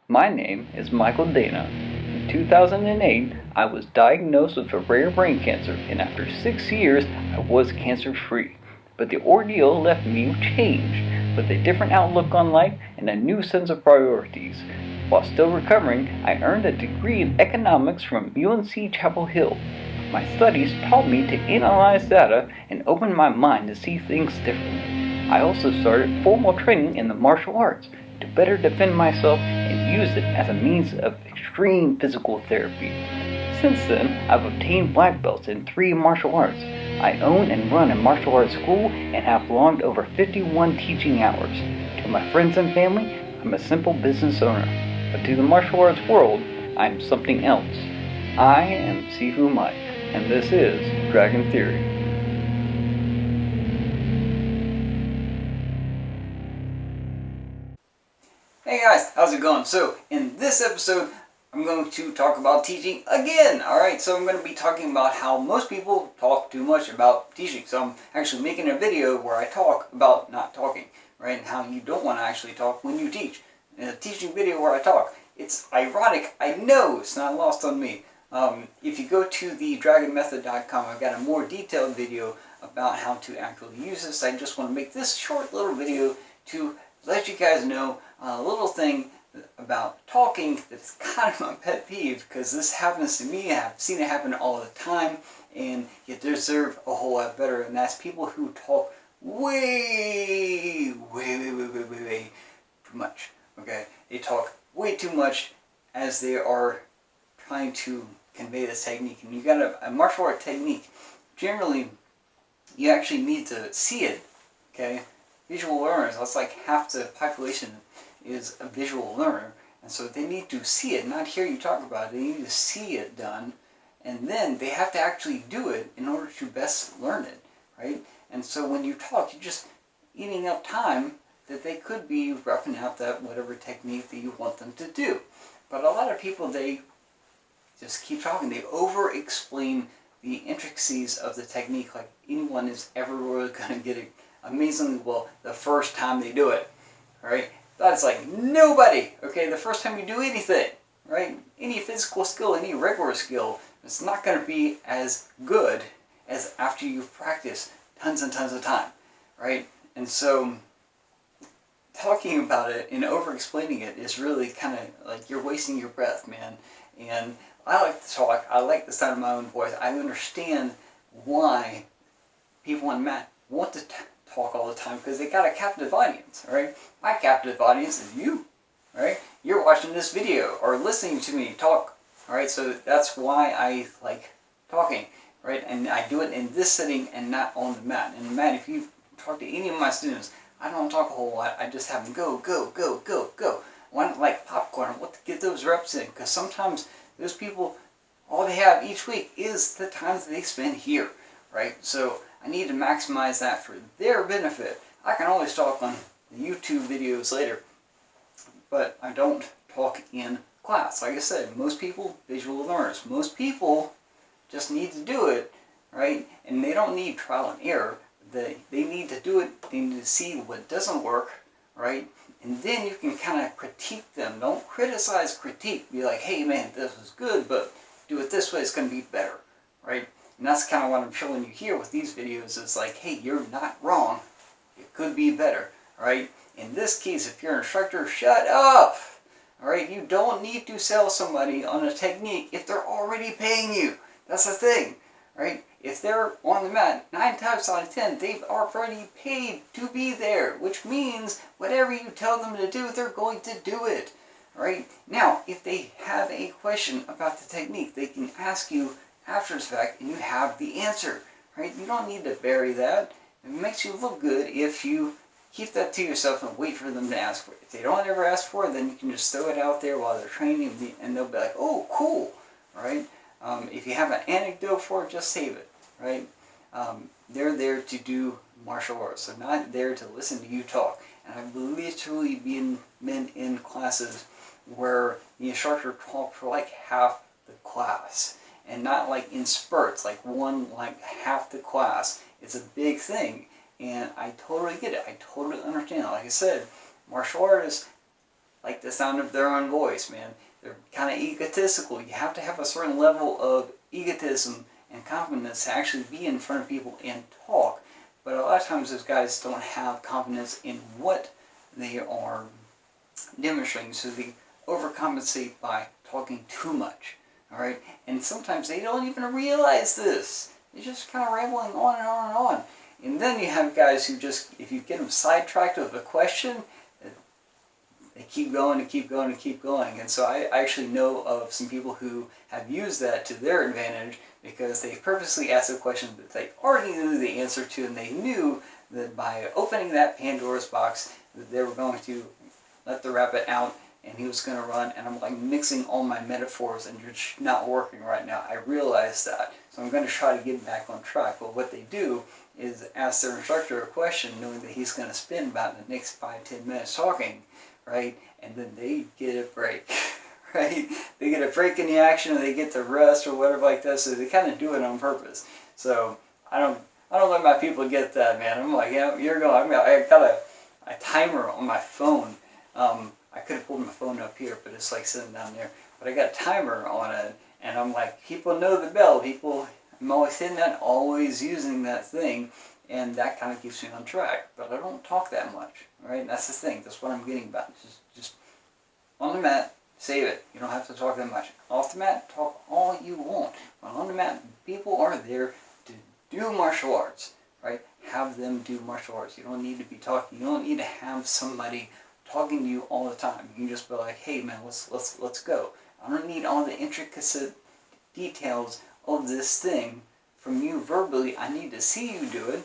My name is Michael Dana. In 2008, I was diagnosed with a rare brain cancer, and after 6 years, I was cancer-free. But the ordeal left me changed, with a different outlook on life and a new sense of priorities. While still recovering, I earned a degree in economics from UNC Chapel Hill. My studies taught me to analyze data and open my mind to see things differently. I also started formal training in the martial arts to better defend myself and use it as a means of extreme physical therapy. Since then, I've obtained black belts in 3 martial arts. I own and run a martial arts school and have logged over 51 teaching hours. To my friends and family, I'm a simple business owner. But to the martial arts world, I'm something else. I am Sifu Mike, and this is Dragon Theory. Hey guys, how's it going? So, in this episode, I'm going to talk about teaching again. Alright, so I'm going to be talking about how most people talk too much about teaching. So I'm actually making a video where I talk about not talking, right? And how you don't want to actually talk when you teach. In a teaching video where I talk. It's ironic, I know, it's not lost on me. If you go to the dragonmethod.com, I've got a more detailed video about how to actually use this. I just want to make this short little video to let you guys know a little thing about talking that's kind of my pet peeve, because this happens to me. I've seen it happen all the time, and you deserve a whole lot better, and that's people who talk way too much. Okay, they talk way too much as they are trying to convey this technique. And you got a martial art technique. Generally, you actually need to see it. Okay, visual learners. That's like half the population is a visual learner, and so they need to see it, not hear you talk about it. They need to see it done, and then they have to actually do it in order to best learn it, right? And so when you talk, you're just eating up time that they could be roughing out that whatever technique that you want them to do. But a lot of people, they just keep talking. They over-explain the intricacies of the technique, like anyone is ever really going to get it amazingly well the first time they do it, right? That's like nobody, okay? The first time you do anything, right? Any physical skill, any regular skill, it's not going to be as good as after you've practiced tons and tons of time, right? And so talking about it and over-explaining it is really kind of like you're wasting your breath, man. And I like to talk. I like the sound of my own voice. I understand why people on mat want to talk all the time, because they got a captive audience, right? My captive audience is you, right? You're watching this video or listening to me talk, all right? So that's why I like talking, right? And I do it in this setting and not on the mat. And Matt, if you talk to any of my students, I don't talk a whole lot. I just have them go. I want like popcorn. I want to get those reps in, because sometimes those people, all they have each week is the time that they spend here, right? So I need to maximize that for their benefit. I can always talk on the YouTube videos later, but I don't talk in class. Like I said, most people, visual learners. Most people just need to do it, right? And they don't need trial and error. They need to do it. They need to see what doesn't work, right? And then you can kind of critique them. Don't criticize, critique. Be like, hey man, this is good, but do it this way, it's going to be better, right? And that's kind of what I'm showing you here with these videos. It's like, hey, you're not wrong. It could be better, right? In this case, if you're an instructor, shut up, all right? You don't need to sell somebody on a technique if they're already paying you. That's the thing, right? If they're on the mat, 9 times out of 10, they've already paid to be there, which means whatever you tell them to do, they're going to do it, right? Now, if they have a question about the technique, they can ask you after the fact, and you have the answer, right? You don't need to bury that. It makes you look good if you keep that to yourself and wait for them to ask for it. If they don't ever ask for it, then you can just throw it out there while they're training, and they'll be like, oh, cool, right? If you have an anecdote for it, just save it, right? They're there to do martial arts. They're not there to listen to you talk. And I've literally been in classes where the instructor talked for like half the class. And not like in spurts, like half the class. It's a big thing. And I totally get it. I totally understand it. Like I said, martial artists, like the sound of their own voice, man. They're kind of egotistical. You have to have a certain level of egotism and confidence to actually be in front of people and talk. But a lot of times those guys don't have confidence in what they are demonstrating, so they overcompensate by talking too much. Alright? And sometimes they don't even realize this. They're just kind of rambling on and on and on. And then you have guys who just, if you get them sidetracked with a question, they keep going and keep going and keep going. And so I actually know of some people who have used that to their advantage, because they purposely asked a question that they already knew the answer to, and they knew that by opening that Pandora's box that they were going to let the rabbit out and he was going to run, and I'm like mixing all my metaphors and you're just not working right now. I realize that. So I'm going to try to get back on track. But what they do is ask their instructor a question knowing that he's going to spend about the next 5-10 minutes talking, right? And then they get a break, right? They get a break in the action, and they get to rest or whatever like that. So they kind of do it on purpose. So I don't let my people get that, man. I'm like, yeah, you're going. I got a timer on my phone. I could have pulled my phone up here, but it's like sitting down there. But I got a timer on it, and I'm like, people know the bell. I'm always hitting that, always using that thing, and that kind of keeps me on track. But I don't talk that much, right? And that's the thing. That's what I'm getting about. Just on the mat, save it. You don't have to talk that much. Off the mat, talk all you want. But on the mat, people are there to do martial arts, right? Have them do martial arts. You don't need to be talking. You don't need to have somebody talking to you all the time. You can just be like, hey man, let's go. I don't need all the intricate details of this thing from you verbally. I need to see you do it.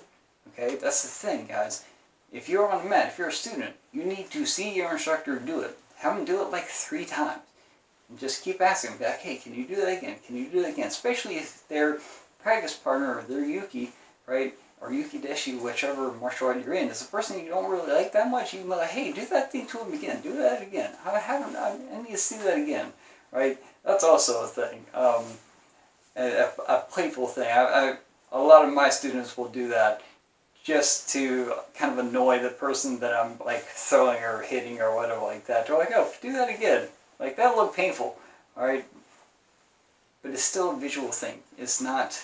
Okay, that's the thing, guys. If you're on the mat, if you're a student, you need to see your instructor do it. Have them do it like 3 times. And just keep asking them, like, hey, can you do that again? Can you do that again? Especially if their practice partner or their Yuki, right? Or Yukideshi, whichever martial art you're in, is a person you don't really like that much. You can be like, hey, do that thing to him again. Do that again. I need to see that again, right? That's also a thing, a playful thing. A lot of my students will do that just to kind of annoy the person that I'm like throwing or hitting or whatever like that. They're like, oh, do that again. Like, that'll look painful, all right? But it's still a visual thing. It's not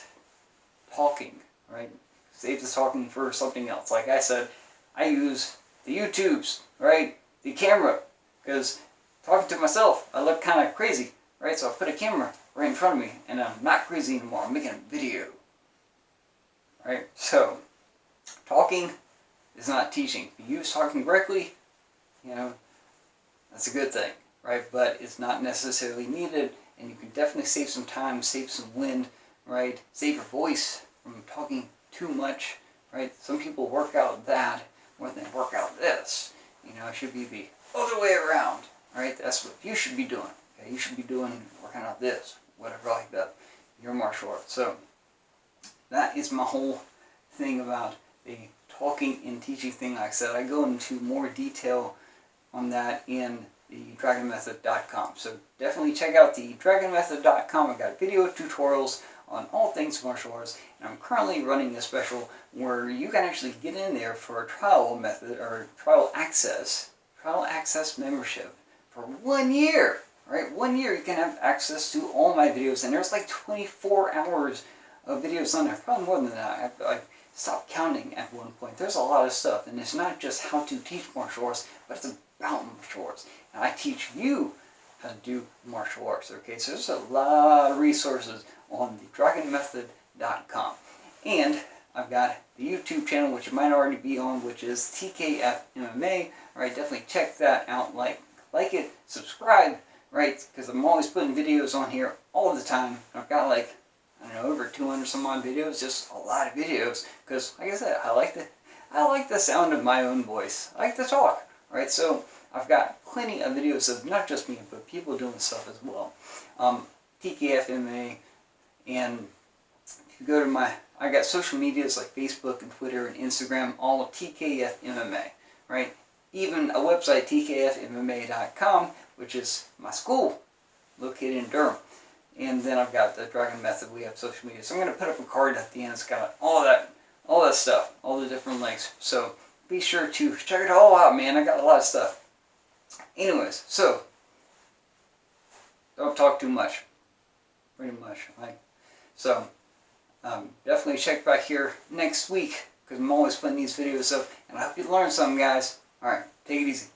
talking, right? Save the talking for something else. Like I said, I use the YouTubes, right? The camera, because talking to myself, I look kind of crazy, right? So I put a camera right in front of me, and I'm not crazy anymore. I'm making a video, right? So talking is not teaching. If you use talking correctly, you know, that's a good thing, right? But it's not necessarily needed, and you can definitely save some time, save some wind, right? Save your voice from talking too much, right? Some people work out that more than they work out this. You know, it should be the other way around, right? That's what you should be doing. Okay? You should be working out this, whatever like that, your martial art. So that is my whole thing about the talking and teaching thing. Like I said, I go into more detail on that in the dragonmethod.com. So definitely check out the dragonmethod.com. I've got video tutorials on all things martial arts, and I'm currently running a special where you can actually get in there for a trial method or trial access membership for 1 year. Right, 1 year you can have access to all my videos, and there's like 24 hours of videos on there, probably more than that. I stopped counting at one point. There's a lot of stuff, and it's not just how to teach martial arts, but it's about martial arts. And I teach you how to do martial arts, okay? So there's a lot of resources on the dragonmethod.com. And I've got the YouTube channel, which you might already be on, which is tkfmma. Alright, definitely check that out. Like it, subscribe, right? Because I'm always putting videos on here all the time. I've got like, I don't know, over 200 some odd videos, just a lot of videos. Because, like I said, I like the sound of my own voice. I like to talk, right? So I've got plenty of videos of not just me, but people doing stuff as well. tkfmma. And if you go to I got social medias like Facebook and Twitter and Instagram, all of tkfmma, right? Even a website, tkfmma.com, which is my school, located in Durham. And then I've got the Dragon Method. We have social media. So I'm going to put up a card at the end. It's got all that stuff, all the different links. So be sure to check it all out, man. I got a lot of stuff. Anyways, so don't talk too much. Pretty much, right? So definitely check back here next week because I'm always putting these videos up, and I hope you learned something, guys. All right, take it easy.